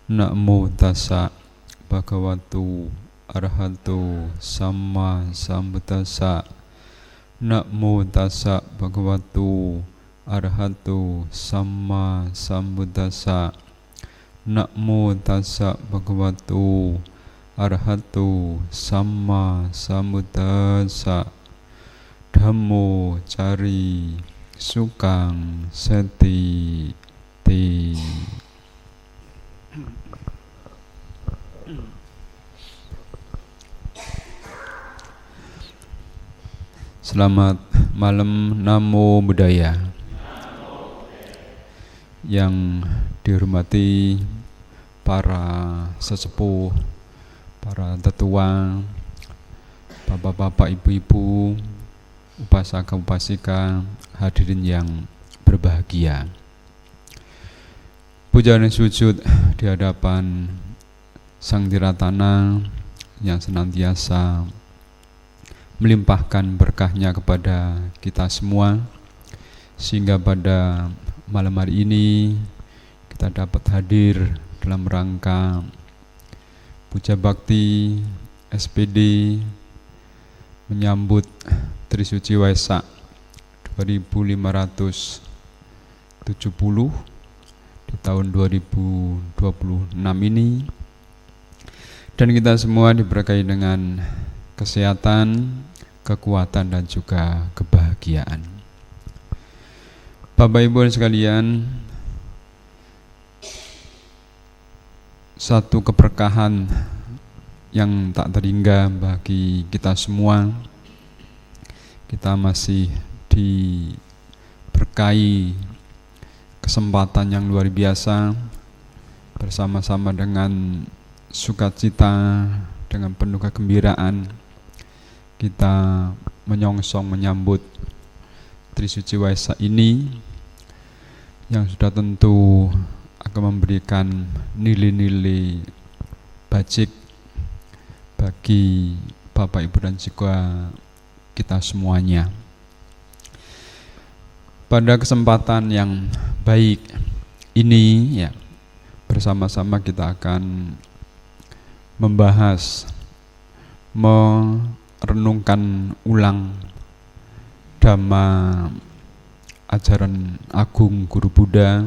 Namo tassa bhagavato arahato samma sambuddhassa. Namo tassa bhagavato arahato samma sambuddhassa. Namo tassa bhagavato arahato samma sambuddhassa. Dhammo cari sukang seti te. Selamat malam, Namo Buddhaya. Yang dihormati para sesepuh, para tetua, bapak-bapak, ibu-ibu, upasaka upasika, hadirin yang berbahagia. Puja dan sujud di hadapan Sang Tiratana yang senantiasa melimpahkan berkahnya kepada kita semua, sehingga pada malam hari ini kita dapat hadir dalam rangka puja bakti SPD menyambut Trisuci Waisak 2570 di tahun 2026 ini, dan kita semua diberkahi dengan kesehatan, kekuatan, dan juga kebahagiaan. Bapak Ibu sekalian, satu keberkahan yang tak terhingga bagi kita semua. Kita masih diberkahi kesempatan yang luar biasa bersama-sama dengan sukacita, dengan penuh kegembiraan kita menyongsong menyambut Trisuci Waisak ini, yang sudah tentu akan memberikan nilai-nilai bajik bagi Bapak Ibu dan juga kita semuanya. Pada kesempatan yang baik ini ya, bersama-sama kita akan membahas, merenungkan ulang Dhamma ajaran agung Guru Buddha.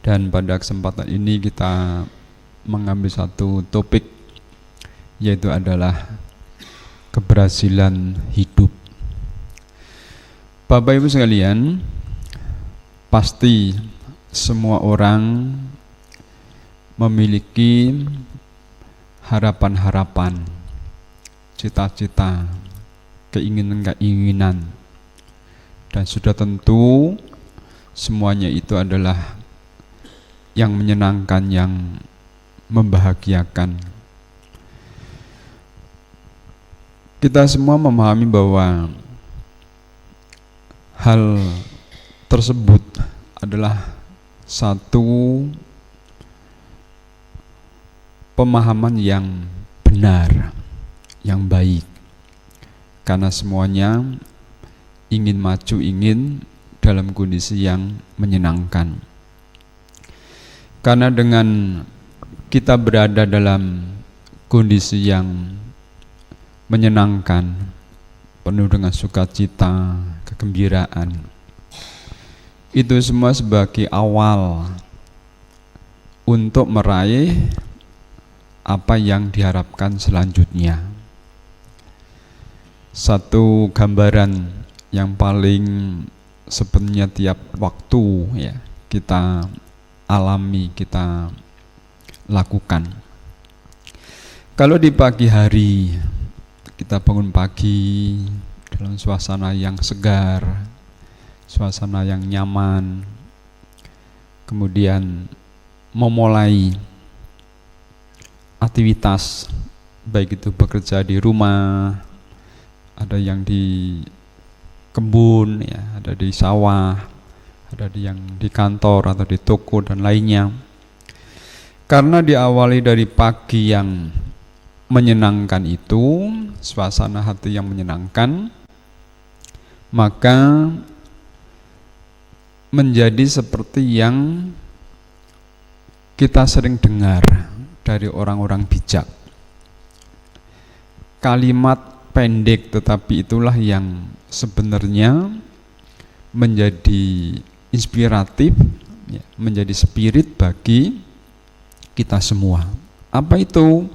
Dan pada kesempatan ini kita mengambil satu topik, yaitu adalah keberhasilan hidup. Bapak Ibu sekalian, pasti semua orang memiliki harapan-harapan, cita-cita, keinginan-keinginan, dan sudah tentu semuanya itu adalah yang menyenangkan, yang membahagiakan. Kita semua memahami bahwa hal tersebut adalah satu pemahaman yang benar, yang baik, karena semuanya ingin maju, ingin dalam kondisi yang menyenangkan. Karena dengan kita berada dalam kondisi yang menyenangkan, penuh dengan sukacita, kegembiraan, itu semua sebagai awal untuk meraih apa yang diharapkan selanjutnya. Satu gambaran yang paling sebenarnya tiap waktu ya kita alami, kita lakukan. Kalau di pagi hari kita bangun pagi dalam suasana yang segar, suasana yang nyaman, kemudian memulai aktivitas, baik itu bekerja di rumah, ada yang di kebun ya, ada di sawah, ada yang di kantor atau di toko dan lainnya. Karena diawali dari pagi yang menyenangkan itu, suasana hati yang menyenangkan, maka menjadi seperti yang kita sering dengar dari orang-orang bijak. Kalimat pendek tetapi itulah yang sebenarnya menjadi inspiratif, menjadi spirit bagi kita semua. Apa itu?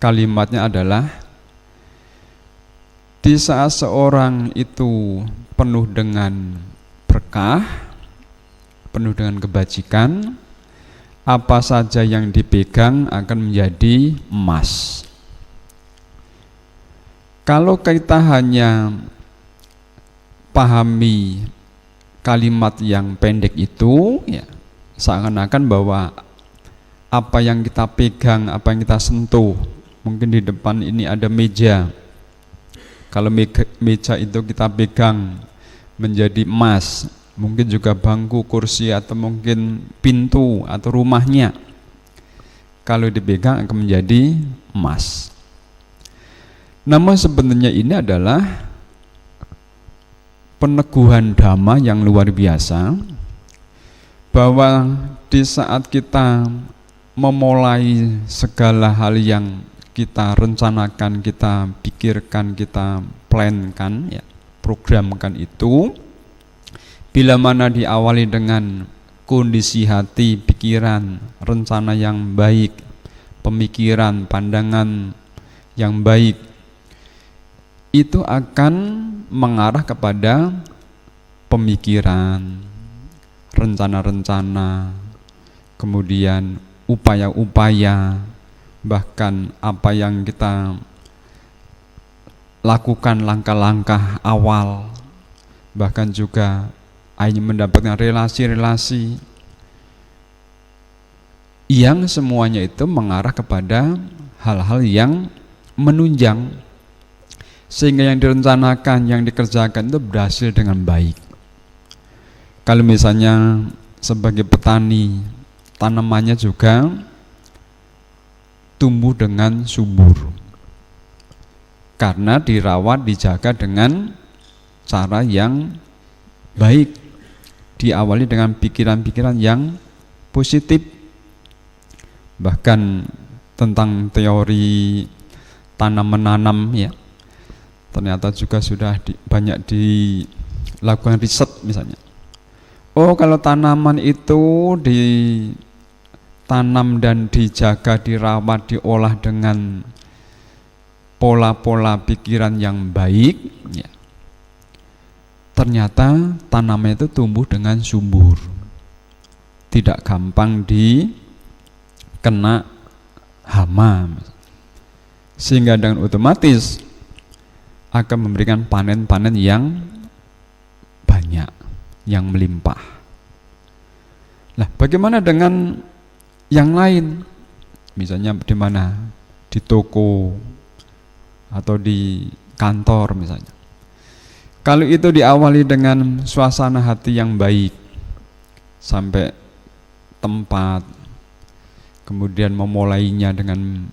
Kalimatnya adalah, di saat seorang itu penuh dengan berkah, penuh dengan kebajikan, apa saja yang dipegang akan menjadi emas. Kalau kita hanya pahami kalimat yang pendek itu, seakan-akan bahwa apa yang kita pegang, apa yang kita sentuh, mungkin di depan ini ada meja. Kalau meja itu kita pegang menjadi emas, mungkin juga bangku, kursi, atau mungkin pintu atau rumahnya, kalau dipegang akan menjadi emas. Namun sebenarnya ini adalah peneguhan dhamma yang luar biasa, bahwa di saat kita memulai segala hal yang kita rencanakan, kita pikirkan, kita plankan, programkan itu, bila mana diawali dengan kondisi hati, pikiran, rencana yang baik, pemikiran, pandangan yang baik, itu akan mengarah kepada pemikiran, rencana-rencana, kemudian upaya-upaya, bahkan apa yang kita lakukan, langkah-langkah awal, bahkan juga hanya mendapatkan relasi-relasi yang semuanya itu mengarah kepada hal-hal yang menunjang, sehingga yang direncanakan, yang dikerjakan itu berhasil dengan baik. Kalau misalnya sebagai petani, tanamannya juga tumbuh dengan subur karena dirawat, dijaga dengan cara yang baik, diawali dengan pikiran-pikiran yang positif. Bahkan tentang teori tanam menanam, ternyata juga sudah banyak dilakukan riset. Misalnya, kalau tanaman itu ditanam dan dijaga, dirawat, diolah dengan pola-pola pikiran yang baik, ternyata tanaman itu tumbuh dengan subur, tidak gampang dikena hama, sehingga dengan otomatis akan memberikan panen-panen yang banyak, yang melimpah. Nah, bagaimana dengan yang lain? Misalnya di mana? Di toko atau di kantor misalnya. Kalau itu diawali dengan suasana hati yang baik, sampai tempat, kemudian memulainya dengan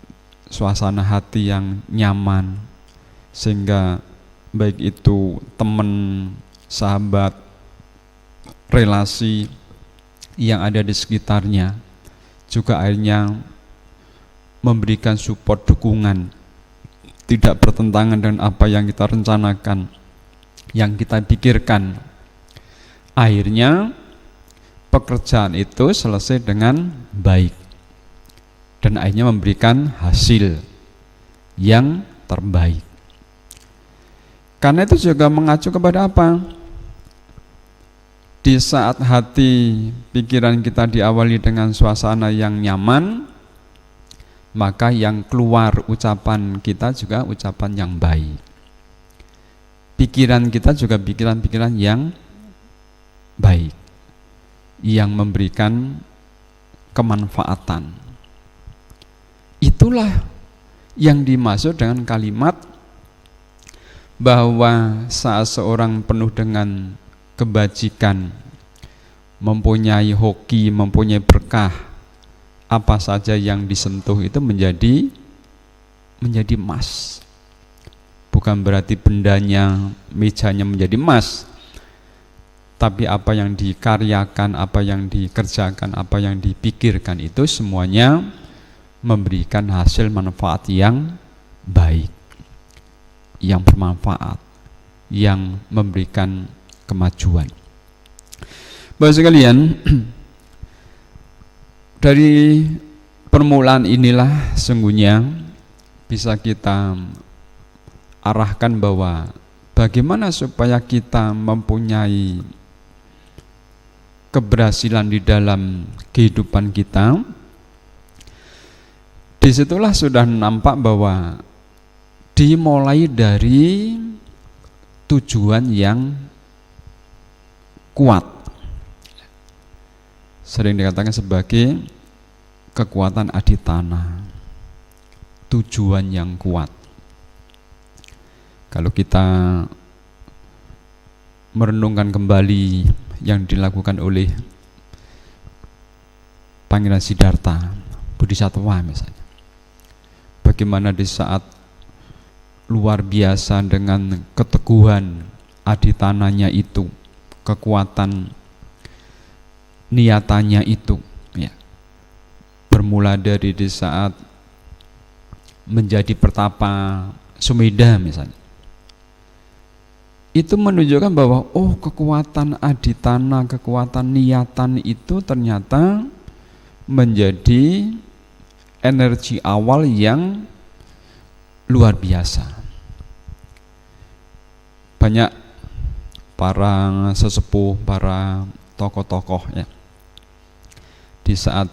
suasana hati yang nyaman, sehingga baik itu teman, sahabat, relasi yang ada di sekitarnya juga akhirnya memberikan support, dukungan, tidak bertentangan dengan apa yang kita rencanakan, yang kita pikirkan. Akhirnya pekerjaan itu selesai dengan baik dan akhirnya memberikan hasil yang terbaik. Karena itu juga mengacu kepada apa? Di saat hati, pikiran kita diawali dengan suasana yang nyaman, maka yang keluar ucapan kita juga ucapan yang baik. Pikiran kita juga pikiran-pikiran yang baik, yang memberikan kemanfaatan. Itulah yang dimaksud dengan kalimat bahwa saat seorang penuh dengan kebajikan, mempunyai hoki, mempunyai berkah, apa saja yang disentuh itu menjadi emas. Bukan berarti bendanya, mejanya menjadi emas, tapi apa yang dikaryakan, apa yang dikerjakan, apa yang dipikirkan itu semuanya memberikan hasil manfaat yang baik, yang bermanfaat, yang memberikan kemajuan. Bapak sekalian, dari permulaan inilah sungguhnya bisa kita arahkan bahwa bagaimana supaya kita mempunyai keberhasilan di dalam kehidupan kita. Disitulah sudah nampak bahwa dimulai dari tujuan yang kuat, sering dikatakan sebagai kekuatan aditana, tujuan yang kuat. Kalau kita merenungkan kembali yang dilakukan oleh Pangeran Siddhartha Bodhisattva misalnya, bagaimana di saat luar biasa dengan keteguhan aditananya itu, kekuatan niatannya itu, ya, bermula dari di saat menjadi pertapa Sumedha misalnya, itu menunjukkan bahwa kekuatan aditana, kekuatan niatan itu ternyata menjadi energi awal yang luar biasa. Banyak para sesepuh, para tokoh-tokoh ya, di saat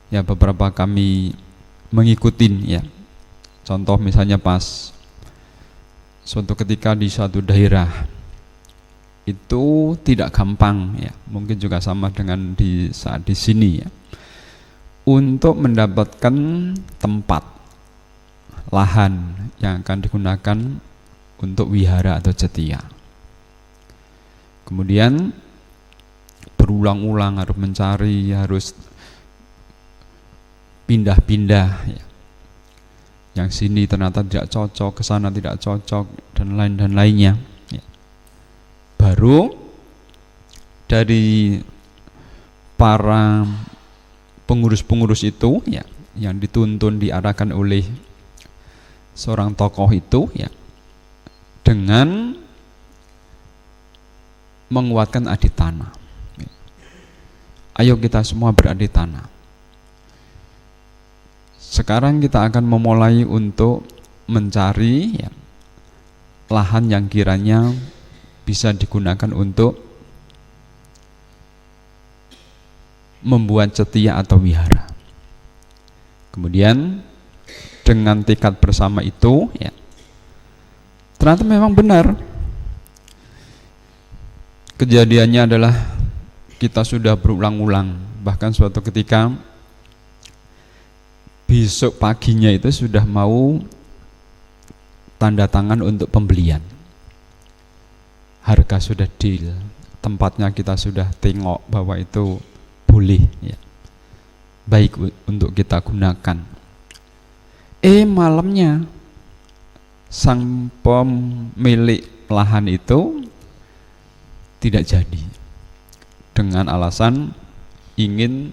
ya beberapa kami mengikuti ya, contoh misalnya pas suatu ketika di suatu daerah itu tidak gampang ya, mungkin juga sama dengan di saat di sini ya, untuk mendapatkan tempat lahan yang akan digunakan untuk wihara atau cetia. Kemudian berulang-ulang harus mencari, harus pindah-pindah ya. Yang sini ternyata tidak cocok, ke sana tidak cocok, dan lainnya. Ya. Baru dari para pengurus-pengurus itu, ya, yang dituntun diarahkan oleh seorang tokoh itu, ya, dengan menguatkan aditana. Ya. Ayo kita semua beraditana. Sekarang kita akan memulai untuk mencari ya, lahan yang kiranya bisa digunakan untuk membuat cetia atau wihara. Kemudian dengan tekad bersama itu ya, ternyata memang benar. Kejadiannya adalah kita sudah berulang-ulang, bahkan suatu ketika besok paginya itu sudah mau tanda tangan untuk pembelian. Harga sudah deal, tempatnya kita sudah tengok bahwa itu boleh ya, baik untuk kita gunakan. Malamnya sang pemilik lahan itu tidak jadi, dengan alasan ingin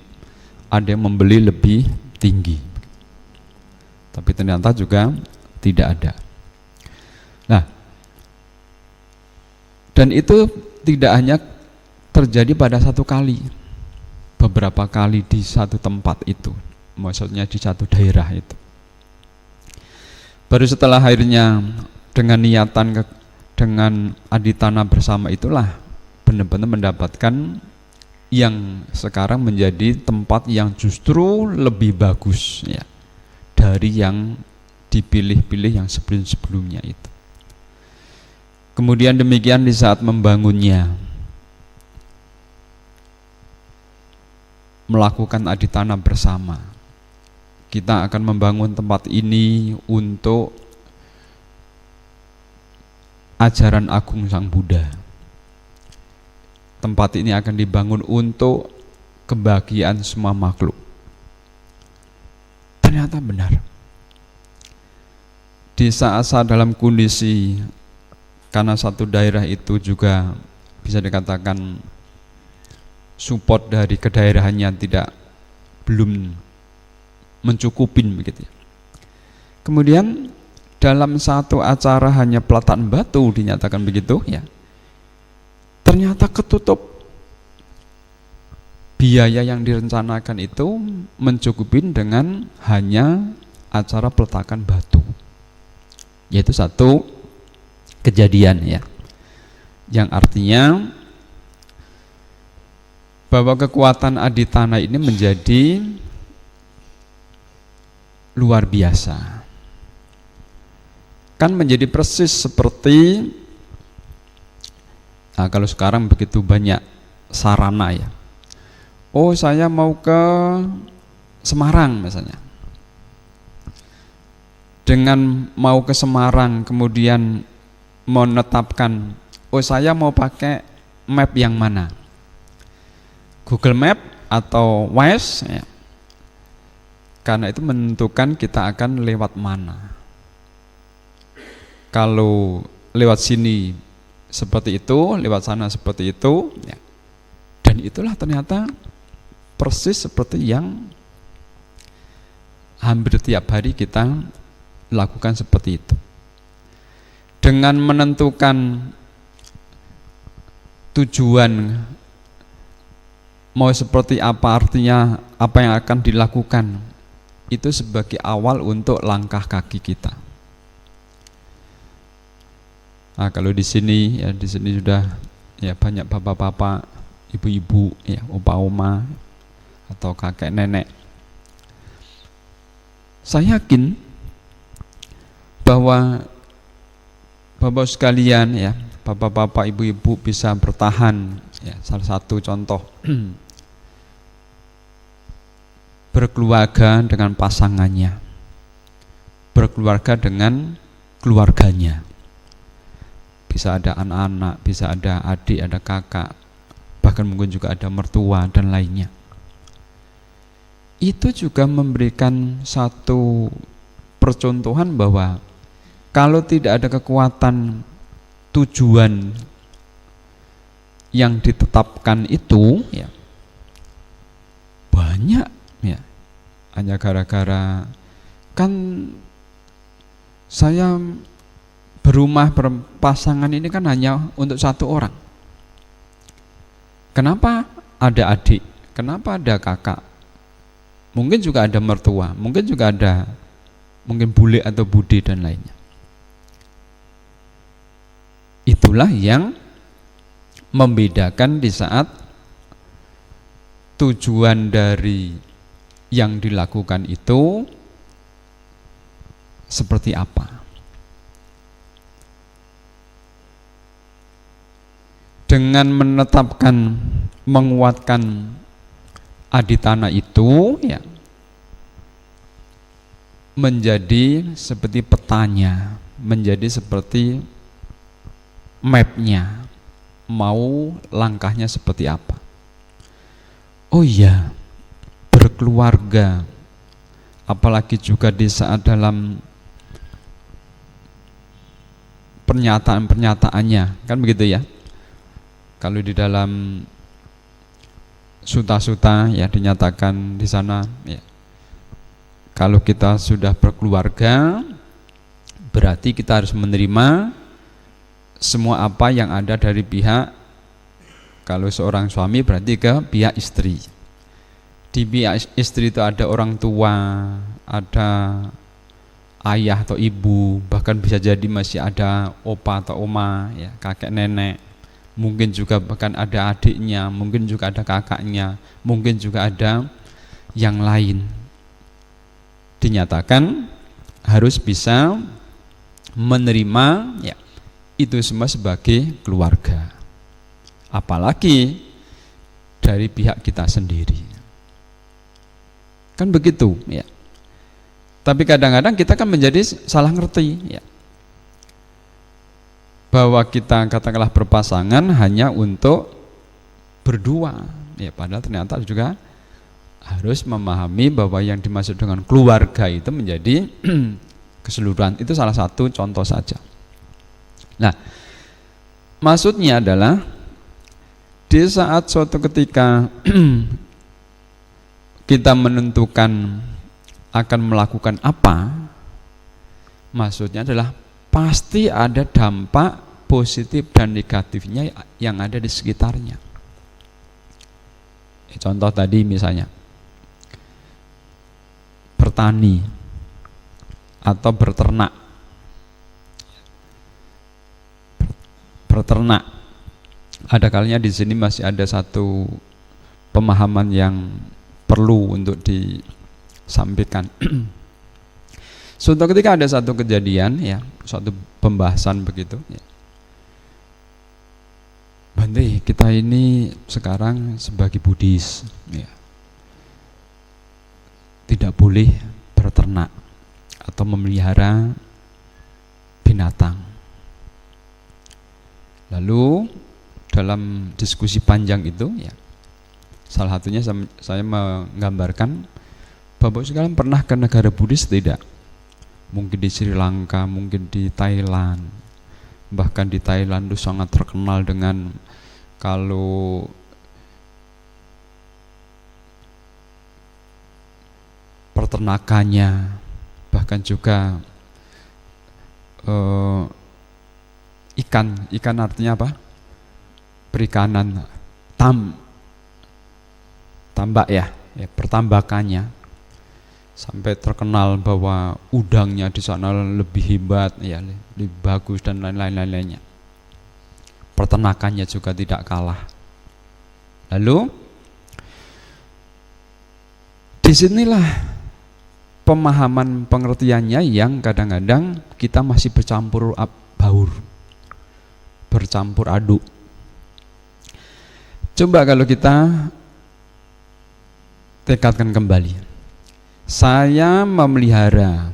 ada yang membeli lebih tinggi. Tapi ternyata juga tidak ada. Nah, dan itu tidak hanya terjadi pada satu kali, beberapa kali di satu tempat itu, maksudnya di satu daerah itu. Baru setelah akhirnya dengan niatan, dengan aditana bersama itulah benar-benar mendapatkan yang sekarang menjadi tempat yang justru lebih bagus ya, dari yang dipilih-pilih yang sebelum-sebelumnya itu. Kemudian demikian di saat membangunnya, melakukan aditana bersama. Kita akan membangun tempat ini untuk ajaran agung Sang Buddha. Tempat ini akan dibangun untuk kebahagiaan semua makhluk. Ternyata benar. Di saat-saat dalam kondisi karena satu daerah itu juga bisa dikatakan support dari kedaerahannya belum mencukupin begitu ya. Kemudian dalam satu acara hanya peletakan batu dinyatakan begitu ya. Ternyata ketutup. Biaya yang direncanakan itu mencukupin dengan hanya acara peletakan batu. Yaitu satu kejadian ya. Yang artinya bahwa kekuatan aditana ini menjadi luar biasa. Kan menjadi persis seperti kalau sekarang begitu banyak sarana ya. Oh, saya mau ke Semarang misalnya. Dengan mau ke Semarang kemudian menetapkan, oh saya mau pakai map yang mana? Google Map atau Waze ya. Karena itu menentukan kita akan lewat mana. Kalau lewat sini seperti itu, lewat sana seperti itu ya. Dan itulah ternyata persis seperti yang hampir tiap hari kita lakukan seperti itu. Dengan menentukan tujuan mau seperti apa, artinya apa yang akan dilakukan, itu sebagai awal untuk langkah kaki kita. Nah, kalau di sini sudah ya banyak bapak-bapak, ibu-ibu, ya opa-oma atau kakek nenek. Saya yakin bahwa bapak sekalian ya, bapak-bapak, ibu-ibu bisa bertahan ya. Salah satu contoh berkeluarga dengan pasangannya, berkeluarga dengan keluarganya. Bisa ada anak-anak, bisa ada adik, ada kakak, bahkan mungkin juga ada mertua dan lainnya. Itu juga memberikan satu percontohan bahwa kalau tidak ada kekuatan tujuan yang ditetapkan itu ya banyak ya, hanya gara-gara kan saya berumah berpasangan ini kan hanya untuk satu orang. Kenapa ada adik? Kenapa ada kakak? Mungkin juga ada mertua, mungkin juga ada mungkin bule atau bude dan lainnya. Itulah yang membedakan di saat tujuan dari yang dilakukan itu seperti apa. Dengan menetapkan, menguatkan aditana itu ya menjadi seperti petanya, menjadi seperti mapnya, mau langkahnya seperti apa. Oh iya, berkeluarga, apalagi juga di saat dalam pernyataan-pernyataannya, kan begitu ya. Kalau di dalam suta-suta ya dinyatakan di sana ya, kalau kita sudah berkeluarga berarti kita harus menerima semua apa yang ada dari pihak, kalau seorang suami berarti ke pihak istri. Di pihak istri itu ada orang tua, ada ayah atau ibu, bahkan bisa jadi masih ada opa atau oma ya, kakek nenek. Mungkin juga bahkan ada adiknya, mungkin juga ada kakaknya, mungkin juga ada yang lain. Dinyatakan harus bisa menerima ya, itu semua sebagai keluarga. Apalagi dari pihak kita sendiri. Kan begitu ya. Tapi kadang-kadang kita kan menjadi salah ngerti ya, bahwa kita katakanlah berpasangan hanya untuk berdua ya, padahal ternyata juga harus memahami bahwa yang dimaksud dengan keluarga itu menjadi keseluruhan. Itu salah satu contoh saja. Nah, maksudnya adalah di saat suatu ketika kita menentukan akan melakukan apa, maksudnya adalah pasti ada dampak positif dan negatifnya yang ada di sekitarnya. Contoh tadi misalnya bertani atau beternak. Ada kalinya di sini masih ada satu pemahaman yang perlu untuk disampaikan. Suatu ketika ada satu kejadian, ya, suatu pembahasan begitu, ya. Bante, kita ini sekarang sebagai Buddhis, ya, tidak boleh berternak atau memelihara binatang. Lalu dalam diskusi panjang itu, ya, salah satunya saya menggambarkan Bapak sekalian pernah ke negara Buddhis tidak? Mungkin di Sri Lanka, mungkin di Thailand. Bahkan di Thailand itu sangat terkenal dengan kalau peternakannya, bahkan juga ikan artinya apa? Perikanan, tambak ya, pertambakannya sampai terkenal bahwa udangnya di sana lebih hebat, ya, lebih bagus dan lain-lainnya. Peternakannya juga tidak kalah. Lalu disinilah pemahaman pengertiannya yang kadang-kadang kita masih bercampur baur, bercampur aduk. Coba kalau kita tekadkan kembali, saya memelihara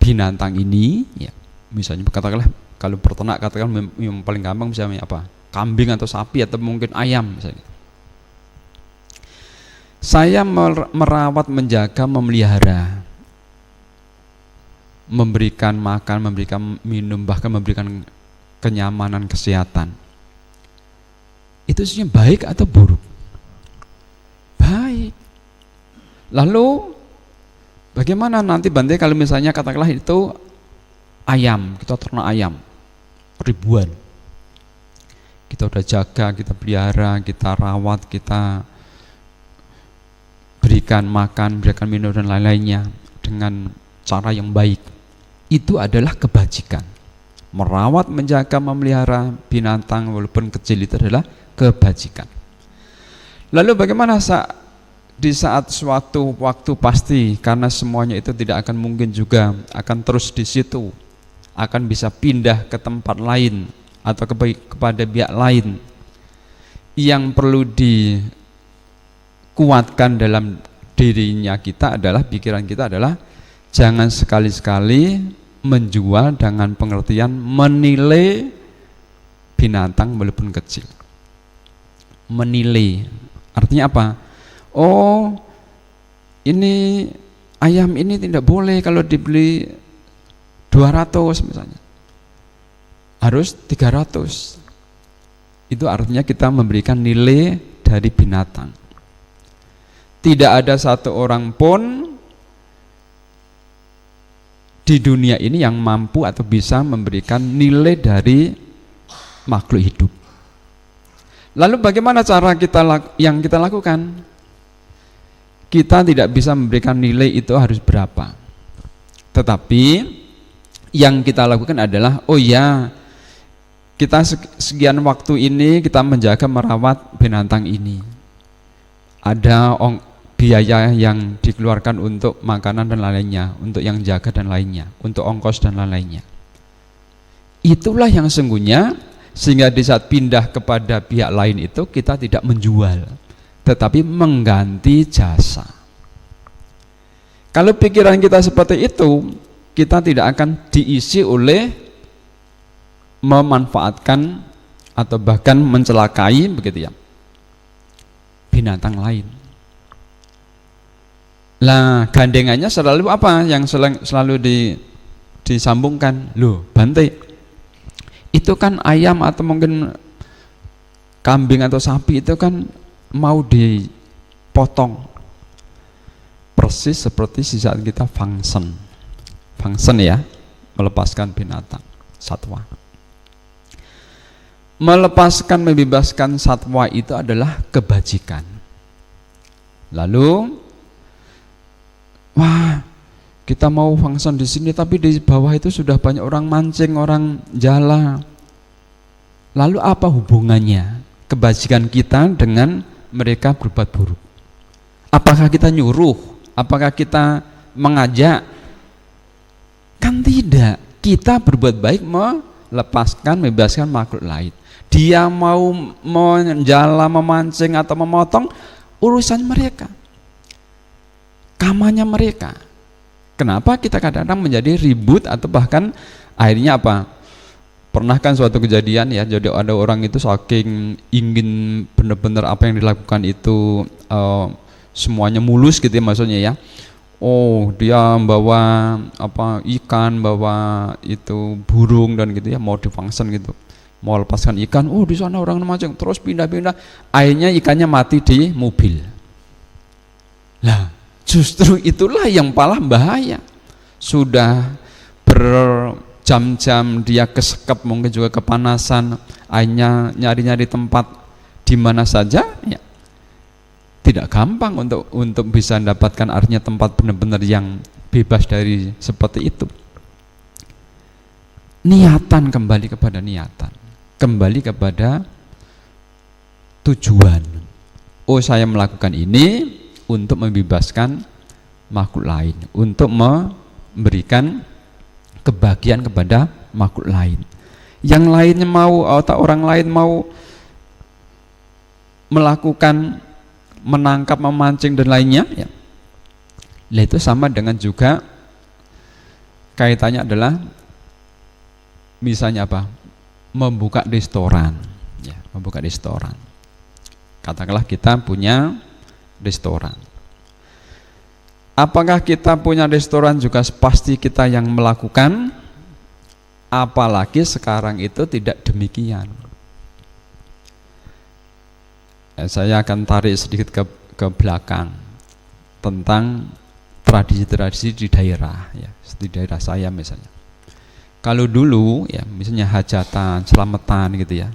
binatang ini, ya, misalnya katakanlah kalau peternak, katakan yang paling gampang misalnya apa, kambing atau sapi atau mungkin ayam misalnya. Saya merawat, menjaga, memelihara, memberikan makan, memberikan minum, bahkan memberikan kenyamanan, kesehatan. Itu sebenarnya baik atau buruk? Baik. Lalu bagaimana nanti Bante kalau misalnya katakanlah itu ayam, kita ternak ayam ribuan, kita udah jaga, kita pelihara, kita rawat, kita berikan makan, berikan minum dan lain-lainnya dengan cara yang baik. Itu adalah kebajikan. Merawat, menjaga, memelihara binatang walaupun kecil itu adalah kebajikan. Lalu bagaimana di saat suatu waktu pasti, karena semuanya itu tidak akan mungkin juga akan terus di situ, akan bisa pindah ke tempat lain atau kepada pihak lain. Yang perlu dikuatkan dalam dirinya kita adalah, pikiran kita adalah, jangan sekali-sekali menjual dengan pengertian menilai binatang walaupun kecil. Menilai artinya apa? Oh, ini ayam ini tidak boleh kalau dibeli 200 misalnya, harus 300. Itu artinya kita memberikan nilai dari binatang. Tidak ada satu orang pun di dunia ini yang mampu atau bisa memberikan nilai dari makhluk hidup. Lalu bagaimana cara yang kita lakukan? Kita tidak bisa memberikan nilai itu harus berapa. Tetapi yang kita lakukan adalah, oh ya, kita sekian waktu ini kita menjaga, merawat binatang ini. Ada biaya yang dikeluarkan untuk makanan dan lain-lainnya, untuk yang jaga dan lainnya, untuk ongkos dan lain-lainnya. Itulah yang sesungguhnya, sehingga di saat pindah kepada pihak lain itu kita tidak menjual, tetapi mengganti jasa. Kalau pikiran kita seperti itu, kita tidak akan diisi oleh memanfaatkan atau bahkan mencelakai begitu ya binatang lain. Lah gandengannya selalu apa yang selalu disambungkan? Loh Bante, itu kan ayam atau mungkin kambing atau sapi itu kan mau dipotong, persis seperti saat kita function ya, melepaskan binatang, satwa. Melepaskan, membebaskan satwa itu adalah kebajikan. Lalu, wah, kita mau function di sini, tapi di bawah itu sudah banyak orang mancing, orang jala. Lalu apa hubungannya kebajikan kita dengan mereka berbuat buruk? Apakah kita nyuruh? Apakah kita mengajak? Kan tidak. Kita berbuat baik, melepaskan, membebaskan makhluk lain. Dia mau menjala, memancing atau memotong, urusan mereka, kamannya mereka. Kenapa kita kadang-kadang menjadi ribut atau bahkan akhirnya apa? Pernah kan suatu kejadian ya, jadi ada orang itu saking ingin benar-benar apa yang dilakukan itu semuanya mulus gitu ya, maksudnya ya. Oh, dia bawa apa, ikan, bawa itu burung dan gitu ya, mau difungsen gitu, mau lepaskan ikan. Oh, di sana orang mancing, terus pindah-pindah, akhirnya ikannya mati di mobil. Lah, justru itulah yang paling bahaya. Sudah berjam-jam dia kesekap, mungkin juga kepanasan, akhirnya nyari-nyari tempat di mana saja ya. Tidak gampang untuk bisa mendapatkan artinya tempat benar-benar yang bebas dari seperti itu. Niatan, kembali kepada niatan, kembali kepada tujuan. Oh, saya melakukan ini untuk membebaskan makhluk lain, untuk memberikan kebahagiaan kepada makhluk lain. Yang lainnya mau, atau orang lain mau melakukan menangkap, memancing dan lainnya ya. Nah, itu sama dengan juga kaitannya adalah misalnya apa? Membuka restoran ya, membuka restoran. Katakanlah kita punya restoran. Apakah kita punya restoran juga pasti kita yang melakukan? Apalagi sekarang itu tidak demikian. Saya akan tarik sedikit ke belakang tentang tradisi-tradisi di daerah ya, di daerah saya misalnya. Kalau dulu ya, misalnya hajatan, selamatan gitu ya,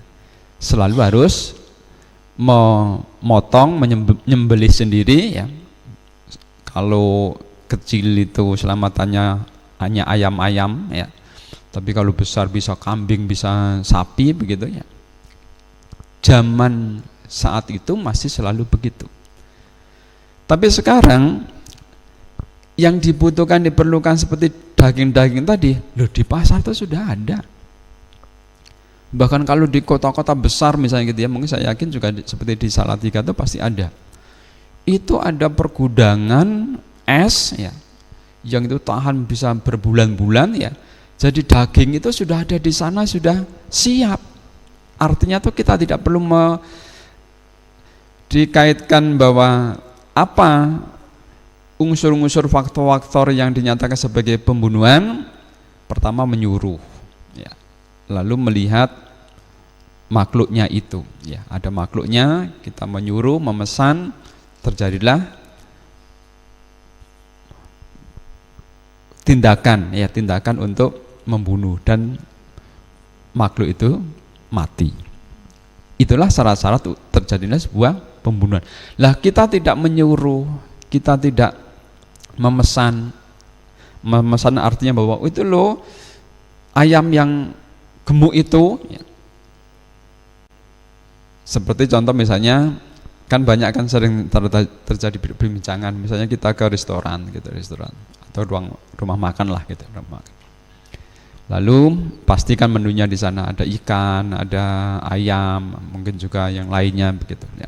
selalu harus memotong, menyembelih sendiri ya. Kalau kecil itu selamatannya hanya ayam-ayam ya, tapi kalau besar bisa kambing, bisa sapi begitu ya. Zaman saat itu masih selalu begitu. Tapi sekarang yang dibutuhkan, diperlukan seperti daging-daging tadi, loh, di pasar itu sudah ada. Bahkan kalau di kota-kota besar misalnya gitu ya, mungkin saya yakin juga seperti di Salatiga itu pasti ada. Itu ada pergudangan es ya, yang itu tahan bisa berbulan-bulan ya. Jadi daging itu sudah ada di sana, sudah siap. Artinya tuh kita tidak perlu dikaitkan bahwa apa unsur-unsur faktor-faktor yang dinyatakan sebagai pembunuhan. Pertama menyuruh ya, lalu melihat makhluknya itu ya, ada makhluknya, kita menyuruh, memesan, terjadilah tindakan untuk membunuh dan makhluk itu mati. Itulah syarat-syarat terjadinya sebuah pembunuhan. Lah, kita tidak menyuruh, kita tidak memesan artinya bahwa itu loh ayam yang gemuk itu ya. Seperti contoh misalnya, kan banyak kan sering terjadi perbincangan, misalnya kita ke restoran gitu, restoran atau rumah makan lah gitu, rumah makan. Lalu pastikan menunya di sana ada ikan, ada ayam, mungkin juga yang lainnya begitu ya.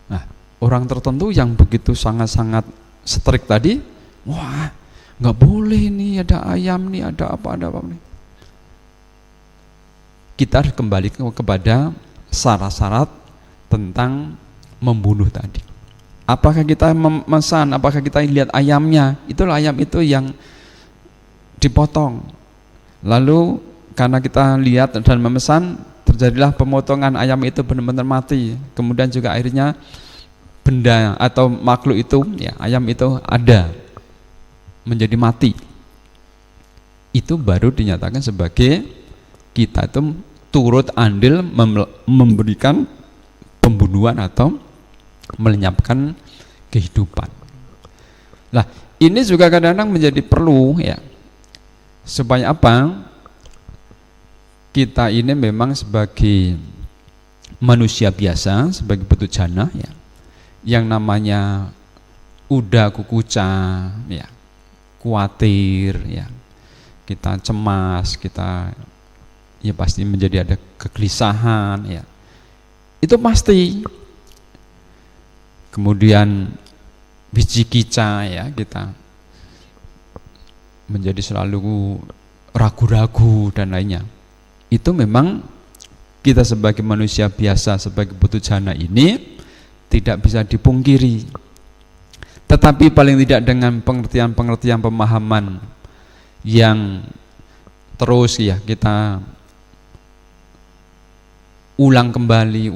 Nah, orang tertentu yang begitu sangat-sangat strict tadi, wah, nggak boleh nih, ada ayam nih, ada apa nih. Kita harus kembali kepada syarat-syarat tentang membunuh tadi. Apakah kita memesan, apakah kita lihat ayamnya, itulah ayam itu yang dipotong. Lalu karena kita lihat dan memesan, terjadilah pemotongan, ayam itu benar-benar mati. Kemudian juga akhirnya benda atau makhluk itu, ya ayam itu ada menjadi mati. Itu baru dinyatakan sebagai kita itu turut andil memberikan pembunuhan atau melenyapkan kehidupan. Nah, ini juga kadang-kadang menjadi perlu ya. Supaya apa? Kita ini memang sebagai manusia biasa, sebagai putujana ya. Yang namanya udah kukuca ya, khawatir ya. Kita cemas, kita ya pasti menjadi ada kegelisahan ya. Itu pasti. Kemudian wicikica ya, kita menjadi selalu ragu-ragu dan lainnya. Itu memang kita sebagai manusia biasa, sebagai putujana ini tidak bisa dipungkiri. Tetapi paling tidak dengan pengertian-pengertian pemahaman yang terus ya kita ulang kembali,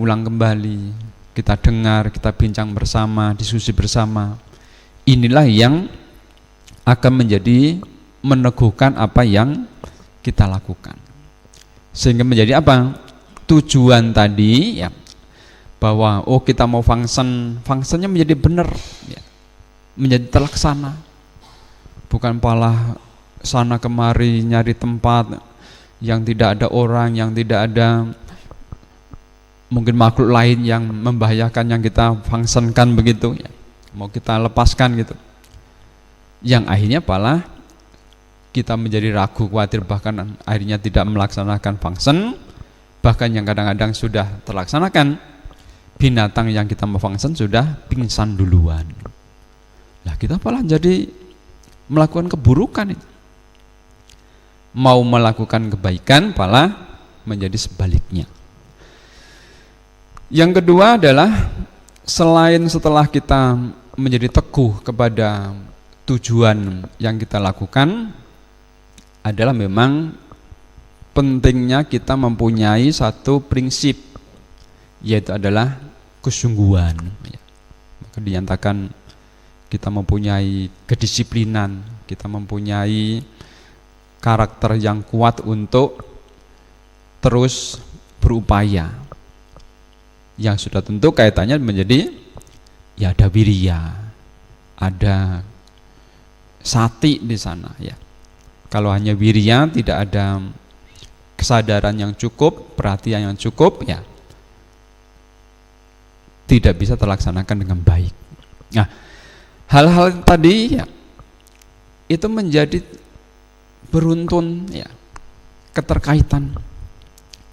kita dengar, kita bincang bersama, diskusi bersama. Inilah yang akan menjadi meneguhkan apa yang kita lakukan. Sehingga menjadi apa? Tujuan tadi ya, bahwa oh kita mau fungsinya menjadi benar ya, menjadi terlaksana. Bukan malah sana kemari nyari tempat yang tidak ada orang, yang tidak ada mungkin makhluk lain yang membahayakan yang kita fungsikan begitu ya, mau kita lepaskan gitu, yang akhirnya malah kita menjadi ragu, khawatir, bahkan akhirnya tidak melaksanakan fungsi, bahkan yang kadang-kadang sudah terlaksanakan, binatang yang kita mau fungsi sudah pingsan duluan. Nah kita malah jadi melakukan keburukan itu. Mau melakukan kebaikan malah menjadi sebaliknya. Yang kedua adalah selain setelah kita menjadi teguh kepada tujuan yang kita lakukan, adalah memang pentingnya kita mempunyai satu prinsip, yaitu adalah kesungguhan. Maka dinyatakan kita mempunyai kedisiplinan, kita mempunyai karakter yang kuat untuk terus berupaya. Yang sudah tentu kaitannya menjadi ya ada wirya, ada sati di sana ya. Kalau hanya wirya, tidak ada kesadaran yang cukup, perhatian yang cukup ya, tidak bisa terlaksanakan dengan baik. Nah, hal-hal tadi ya itu menjadi beruntun ya, keterkaitan.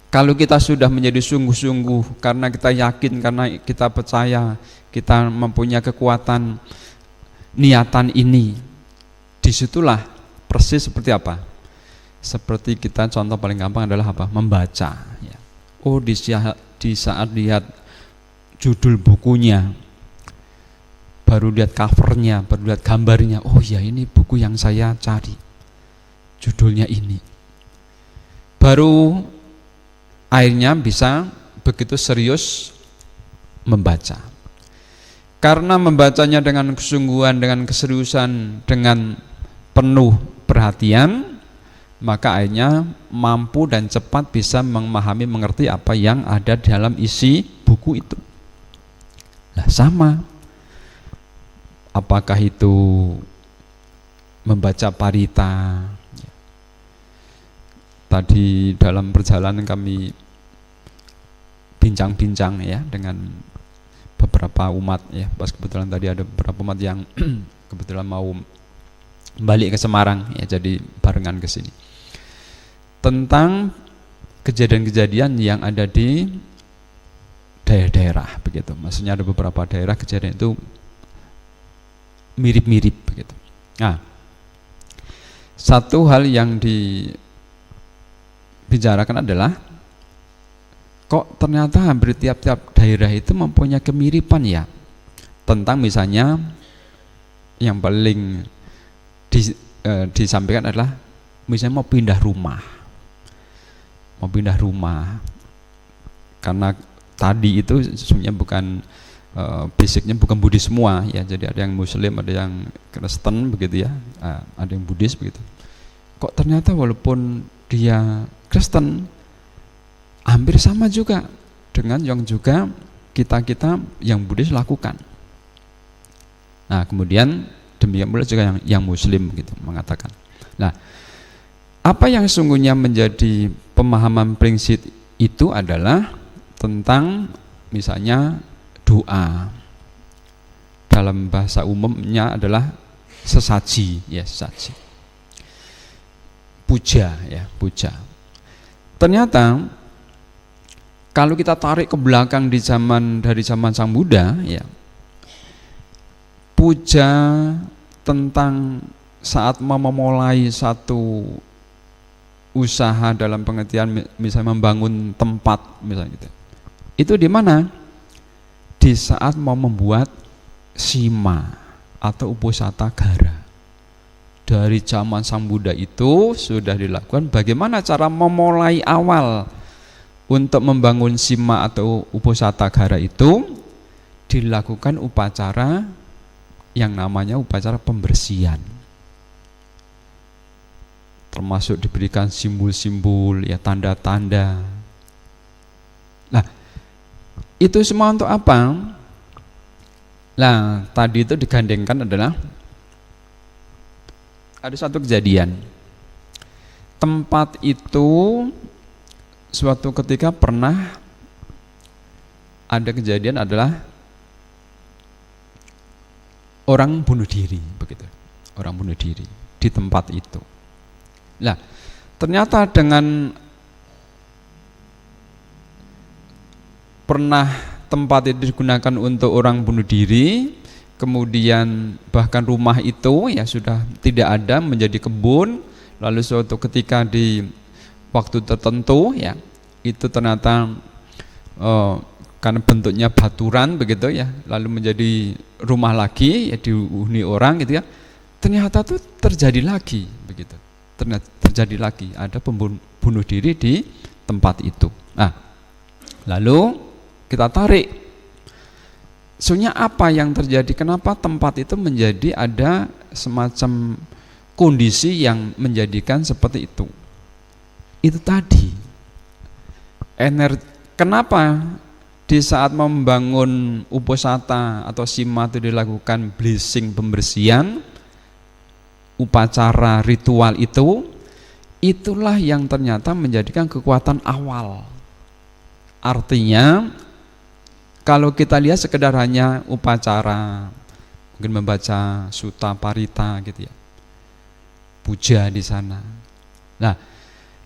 Kalau kita sudah menjadi sungguh-sungguh karena kita yakin, karena kita percaya, kita mempunyai kekuatan niatan ini, disitulah persis seperti apa? Seperti kita contoh paling gampang adalah apa? Membaca ya. Oh di saat lihat judul bukunya, baru lihat covernya, baru lihat gambarnya, oh ya ini buku yang saya cari, judulnya ini. Baru akhirnya bisa begitu serius membaca. Karena membacanya dengan kesungguhan, dengan keseriusan, dengan penuh perhatian, maka akhirnya mampu dan cepat bisa memahami, mengerti apa yang ada dalam isi buku itu. Nah sama, apakah itu membaca parita. Tadi dalam perjalanan kami bincang-bincang ya dengan beberapa umat ya, pas kebetulan tadi ada beberapa umat yang kebetulan mau balik ke Semarang ya, jadi barengan ke sini. Tentang kejadian-kejadian yang ada di daerah-daerah begitu. Maksudnya ada beberapa daerah kejadian itu mirip-mirip begitu. Nah, satu hal yang dibicarakan adalah kok ternyata hampir tiap-tiap daerah itu mempunyai kemiripan ya, tentang misalnya yang paling disampaikan adalah misalnya mau pindah rumah, karena tadi itu sesungguhnya bukan basicnya bukan Buddhis semua ya, jadi ada yang Muslim, ada yang Kristen begitu ya, ada yang Buddhis begitu. Kok ternyata walaupun dia Kristen hampir sama juga dengan yang juga kita yang Buddhis lakukan. Nah kemudian demikian pula juga yang Muslim gitu mengatakan. Nah apa yang sungguhnya menjadi pemahaman prinsip itu adalah tentang misalnya doa, dalam bahasa umumnya adalah sesaji ya, sesaji, puja ya, puja. Ternyata kalau kita tarik ke belakang dari zaman Sang Buddha ya, puja tentang saat memulai satu usaha dalam pengertian misalnya membangun tempat misalnya gitu, itu di mana? Di saat mau membuat sima atau uposatha gara. Dari zaman Sang Buddha itu sudah dilakukan bagaimana cara memulai awal untuk membangun sima atau uposatha gara itu, dilakukan upacara yang namanya upacara pembersihan, termasuk diberikan simbol-simbol ya, tanda-tanda. Nah itu semua untuk apa? Nah tadi itu digandengkan adalah ada satu kejadian. Tempat itu suatu ketika pernah ada kejadian adalah orang bunuh diri begitu. Orang bunuh diri di tempat itu. Nah ternyata dengan pernah tempat itu digunakan untuk orang bunuh diri, kemudian bahkan rumah itu ya sudah tidak ada, menjadi kebun, lalu suatu ketika di waktu tertentu ya itu ternyata karena bentuknya baturan begitu ya, lalu menjadi rumah lagi ya, dihuni orang gitu ya, ternyata tuh terjadi lagi begitu, ternyata terjadi lagi ada bunuh diri di tempat itu. Nah lalu kita tarik, sebenarnya apa yang terjadi, kenapa tempat itu menjadi ada semacam kondisi yang menjadikan seperti itu. Itu tadi kenapa di saat membangun uposatha atau sima itu dilakukan blessing, pembersihan, upacara ritual itu, itulah yang ternyata menjadikan kekuatan awal. Artinya kalau kita lihat sekedar hanya upacara, mungkin membaca sutta parita gitu ya, puja di sana. Nah,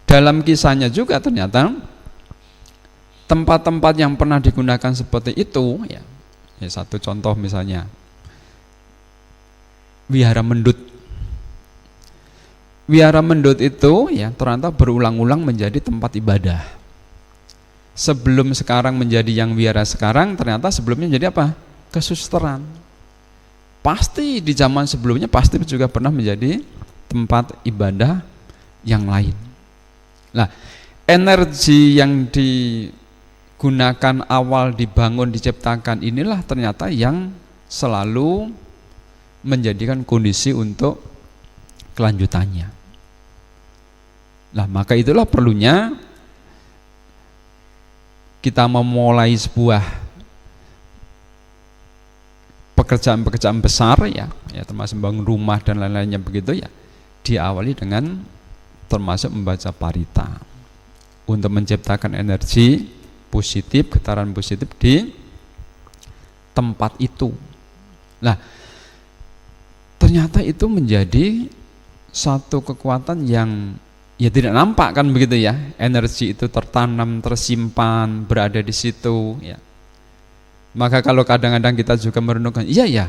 dalam kisahnya juga ternyata tempat-tempat yang pernah digunakan seperti itu ya, satu contoh misalnya Wihara Mendut. Wihara Mendut itu ya ternyata berulang-ulang menjadi tempat ibadah. Sebelum sekarang menjadi yang wihara sekarang, ternyata sebelumnya jadi apa? Kesusteran. Pasti di zaman sebelumnya pasti juga pernah menjadi tempat ibadah yang lain. Nah, energi yang digunakan awal dibangun, diciptakan inilah ternyata yang selalu menjadikan kondisi untuk kelanjutannya. Nah, maka itulah perlunya kita memulai sebuah pekerjaan-pekerjaan besar ya termasuk membangun rumah dan lain-lainnya begitu ya, diawali dengan termasuk membaca parita untuk menciptakan energi positif, getaran positif di tempat itu. Nah, ternyata itu menjadi satu kekuatan yang ya tidak nampak kan begitu ya, energi itu tertanam, tersimpan, berada di situ ya. Maka kalau kadang-kadang kita juga merenungkan, iya ya,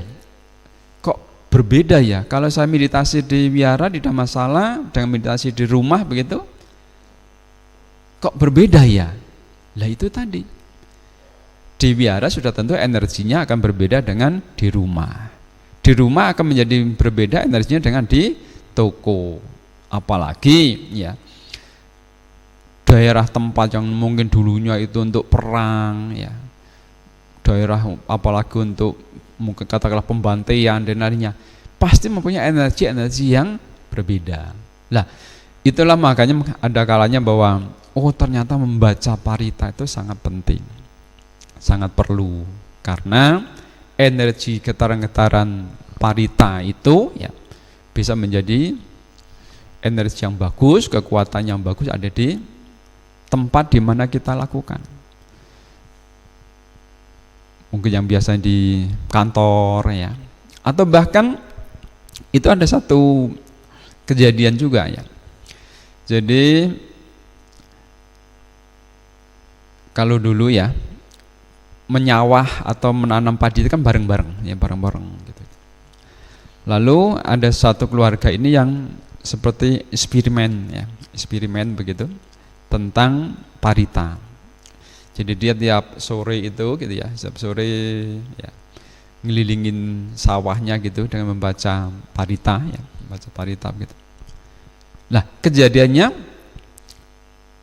kok berbeda ya, kalau saya meditasi di wihara tidak masalah, dengan meditasi di rumah begitu, kok berbeda ya. Lah itu tadi, di wihara sudah tentu energinya akan berbeda dengan di rumah. Di rumah akan menjadi berbeda energinya dengan di toko. Apalagi ya daerah tempat yang mungkin dulunya itu untuk perang ya, daerah apalagi untuk mungkin katakanlah pembantaian dan lainnya, pasti mempunyai energi-energi yang berbeda. Lah, itulah makanya ada kalanya bahwa ternyata membaca parita itu sangat penting, sangat perlu, karena energi getaran-getaran parita itu ya bisa menjadi energi yang bagus, kekuatan yang bagus ada di tempat di mana kita lakukan. Mungkin yang biasa di kantor ya, atau bahkan itu ada satu kejadian juga ya. Jadi kalau dulu ya menyawah atau menanam padi itu kan bareng-bareng ya, bareng-bareng gitu. Lalu ada satu keluarga ini yang seperti eksperimen begitu tentang parita. Jadi dia tiap sore itu gitu ya, setiap sore ya ngelilingin sawahnya gitu dengan membaca parita ya, membaca parita gitu. Lah, kejadiannya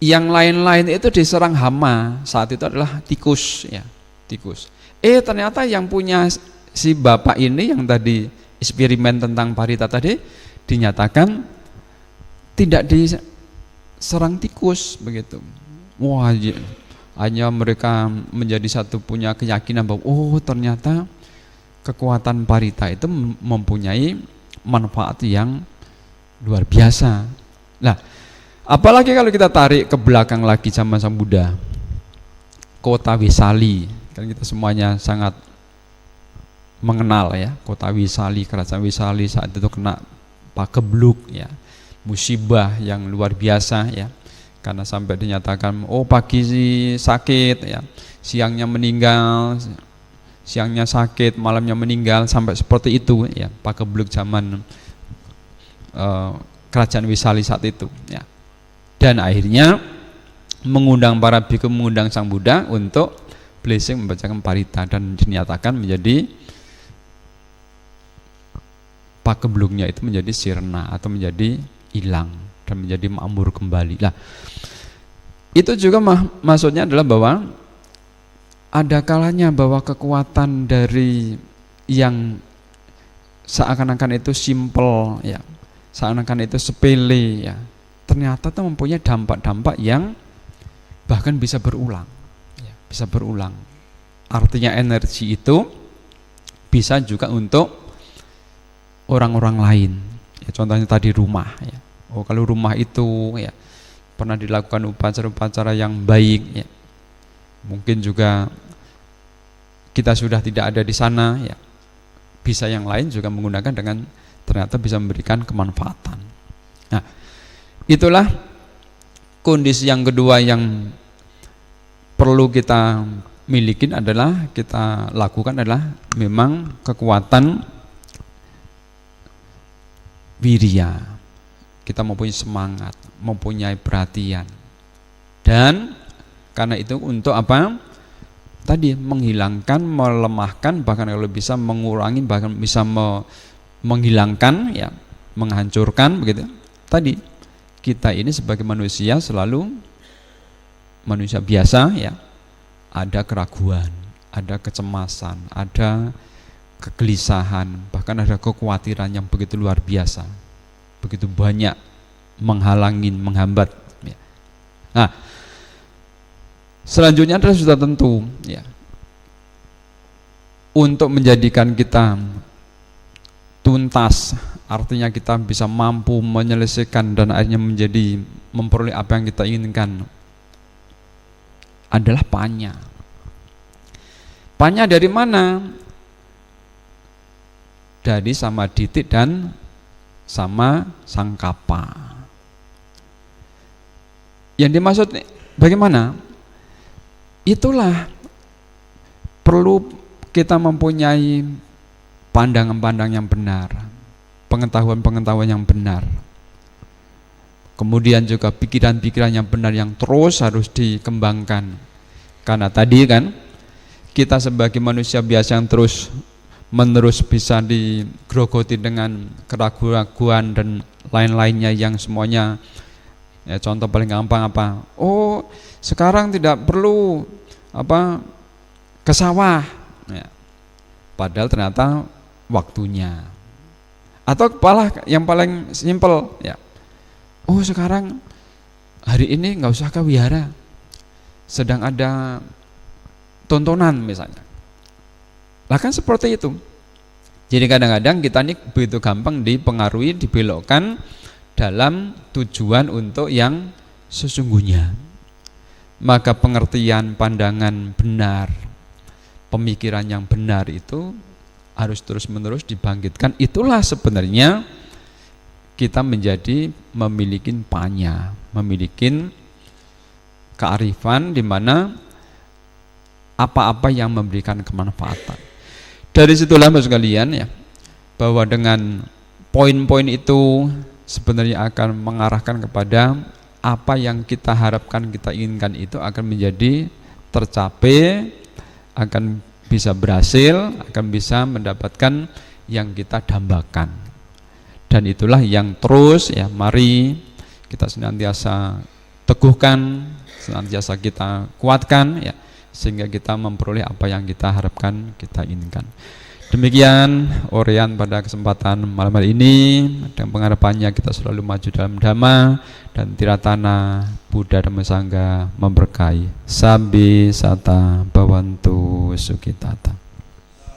yang lain-lain itu diserang hama, saat itu adalah tikus ya, tikus. Ternyata yang punya si bapak ini yang tadi eksperimen tentang parita tadi dinyatakan tidak diserang tikus begitu. Wah, hanya mereka menjadi satu punya keyakinan bahwa ternyata kekuatan parita itu mempunyai manfaat yang luar biasa. Nah, apalagi kalau kita tarik ke belakang lagi zaman Sang Buddha, kota Wisali, kan kita semuanya sangat mengenal ya, kota Wisali, kerajaan Wisali saat itu kena pagebluk ya, musibah yang luar biasa ya, karena sampai dinyatakan pagi sakit ya, siangnya meninggal, siangnya sakit, malamnya meninggal, sampai seperti itu ya, pagebluk zaman kerajaan Wisali saat itu ya. Dan akhirnya mengundang para bhikkhu, mengundang Sang Buddha untuk blessing membacakan parita, dan dinyatakan menjadi pagebluknya itu menjadi sirna atau menjadi hilang dan menjadi makmur kembali. Lah, itu juga maksudnya adalah bahwa ada kalanya bahwa kekuatan dari yang seakan-akan itu simple ya, seakan-akan itu sepele ya, ternyata itu mempunyai dampak-dampak yang bahkan bisa berulang ya, bisa berulang. Artinya energi itu bisa juga untuk orang-orang lain ya, contohnya tadi rumah ya. Kalau rumah itu ya pernah dilakukan upacara-upacara yang baik ya, mungkin juga kita sudah tidak ada di sana ya, bisa yang lain juga menggunakan dengan ternyata bisa memberikan kemanfaatan. Nah, itulah kondisi yang kedua yang perlu kita milikin, adalah kita lakukan adalah memang kekuatan wirya. Kita mempunyai semangat, mempunyai perhatian, dan karena itu untuk apa? Tadi menghilangkan, melemahkan, bahkan kalau bisa mengurangi, bahkan bisa menghilangkan ya, menghancurkan begitu. Tadi kita ini sebagai manusia selalu manusia biasa ya, ada keraguan, ada kecemasan, ada kegelisahan, bahkan ada kekhawatiran yang begitu luar biasa, begitu banyak menghalangi, menghambat ya. Nah, selanjutnya adalah sudah tentu ya, untuk menjadikan kita tuntas, artinya kita bisa mampu menyelesaikan dan akhirnya menjadi memperoleh apa yang kita inginkan, adalah panya. Panya dari mana? Dari samadhiti dan sama sangkapa. Yang dimaksud bagaimana? Itulah perlu kita mempunyai pandangan-pandangan yang benar, pengetahuan-pengetahuan yang benar, kemudian juga pikiran-pikiran yang benar yang terus harus dikembangkan. Karena tadi kan kita sebagai manusia biasa yang terus menerus bisa digrogoti dengan keraguan dan lain-lainnya yang semuanya Ya, contoh paling gampang apa? Oh, sekarang tidak perlu ke sawah. Ya. Padahal ternyata waktunya. Atau yang paling simpel, ya. Oh, sekarang hari ini nggak usah ke wihara, sedang ada tontonan misalnya. Lah kan seperti itu. Jadi kadang-kadang kita ini begitu gampang dipengaruhi, dibelokkan dalam tujuan untuk yang sesungguhnya. Maka pengertian, pandangan benar, pemikiran yang benar itu harus terus-menerus dibangkitkan. Itulah sebenarnya kita memiliki panya, memiliki kearifan di mana apa-apa yang memberikan kemanfaatan. Dari situlah Bapak sekalian ya, bahwa dengan poin-poin itu sebenarnya akan mengarahkan kepada apa yang kita harapkan, kita inginkan itu akan menjadi tercapai, akan bisa berhasil, akan bisa mendapatkan yang kita dambakan. Dan itulah yang terus ya, mari kita senantiasa teguhkan, senantiasa kita kuatkan ya, sehingga kita memperoleh apa yang kita harapkan, kita inginkan. Demikian uraian pada kesempatan malam hari ini. Dengan pengharapannya kita selalu maju dalam dhamma dan tiratana Buddha Dhamma Sangha memberkahi. Sabbi sata bhavantu sukhitata.